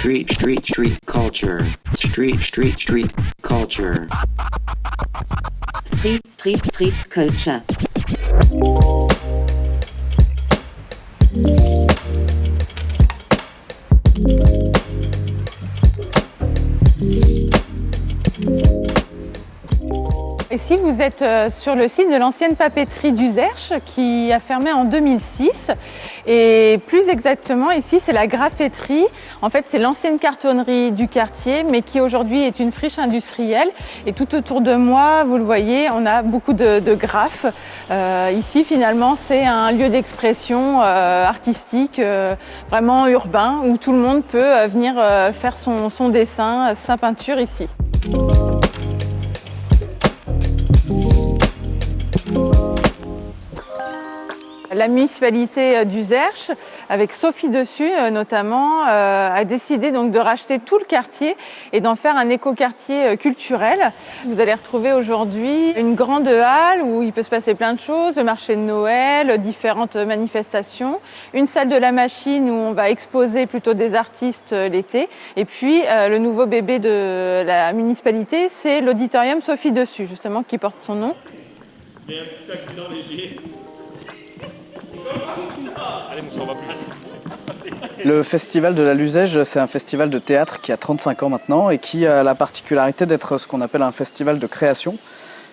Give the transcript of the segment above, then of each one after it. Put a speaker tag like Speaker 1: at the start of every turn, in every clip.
Speaker 1: Street culture. Street culture.
Speaker 2: Street culture.
Speaker 3: Ici, vous êtes sur le site de l'ancienne papeterie d'Uzerche qui a fermé en 2006. Et plus exactement, ici, c'est la graffeterie. En fait, c'est l'ancienne cartonnerie du quartier, mais qui aujourd'hui est une friche industrielle. Et tout autour de moi, vous le voyez, on a beaucoup de graphes. Ici, finalement, c'est un lieu d'expression artistique, vraiment urbain, où tout le monde peut venir faire son dessin, sa peinture ici. La municipalité d'Uzerche, avec Sophie Dessus notamment, a décidé donc de racheter tout le quartier et d'en faire un écoquartier culturel. Vous allez retrouver aujourd'hui une grande halle où il peut se passer plein de choses, le marché de Noël, différentes manifestations, une salle de la machine où on va exposer plutôt des artistes l'été, et puis le nouveau bébé de la municipalité, c'est l'auditorium Sophie Dessus, justement, qui porte son nom.
Speaker 4: Il y a un petit accident léger. Allez, Moussa, on va plus vite.
Speaker 5: Le festival de la Luzège, c'est un festival de théâtre qui a 35 ans maintenant et qui a la particularité d'être ce qu'on appelle un festival de création.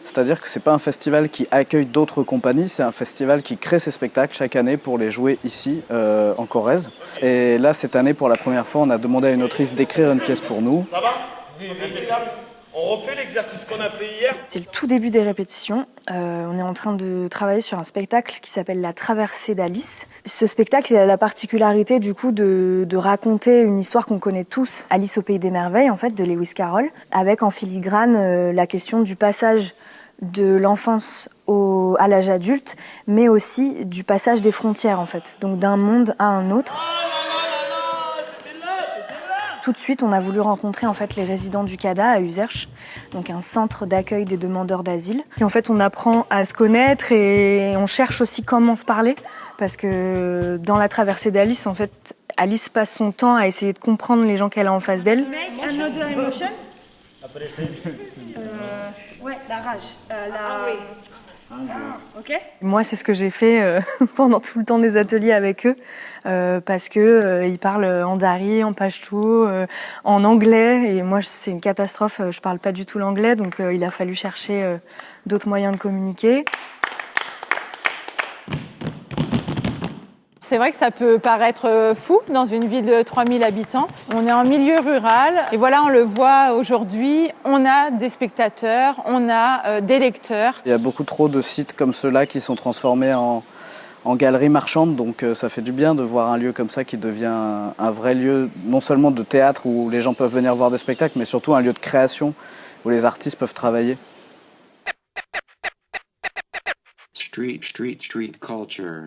Speaker 5: C'est-à-dire que ce n'est pas un festival qui accueille d'autres compagnies, c'est un festival qui crée ses spectacles chaque année pour les jouer ici, en Corrèze. Et là, cette année, pour la première fois, on a demandé à une autrice d'écrire une pièce pour nous.
Speaker 4: Ça va? Impeccable. On refait l'exercice qu'on a fait hier.
Speaker 6: C'est le tout début des répétitions. On est en train de travailler sur un spectacle qui s'appelle La Traversée d'Alice. Ce spectacle, il a la particularité du coup de raconter une histoire qu'on connaît tous, Alice au Pays des Merveilles, en fait, de Lewis Carroll, avec en filigrane la question du passage de l'enfance à l'âge adulte, mais aussi du passage des frontières, en fait, donc d'un monde à un autre. Tout de suite, on a voulu rencontrer en fait les résidents du CADA à Uzerche, donc un centre d'accueil des demandeurs d'asile. Et en fait, on apprend à se connaître et on cherche aussi comment se parler, parce que dans la traversée d'Alice, en fait, Alice passe son temps à essayer de comprendre les gens qu'elle a en face d'elle.
Speaker 7: Make another emotion. Ouais, la rage. Ok.
Speaker 6: Moi, c'est ce que j'ai fait pendant tout le temps des ateliers avec eux, parce que ils parlent en dari, en pachto, en anglais, et moi, c'est une catastrophe. Je parle pas du tout l'anglais, donc il a fallu chercher d'autres moyens de communiquer.
Speaker 3: C'est vrai que ça peut paraître fou dans une ville de 3000 habitants. On est en milieu rural et voilà, on le voit aujourd'hui, on a des spectateurs, on a des lecteurs.
Speaker 5: Il y a beaucoup trop de sites comme ceux-là qui sont transformés en galeries marchandes, donc ça fait du bien de voir un lieu comme ça qui devient un vrai lieu, non seulement de théâtre où les gens peuvent venir voir des spectacles, mais surtout un lieu de création où les artistes peuvent travailler.
Speaker 1: Street culture.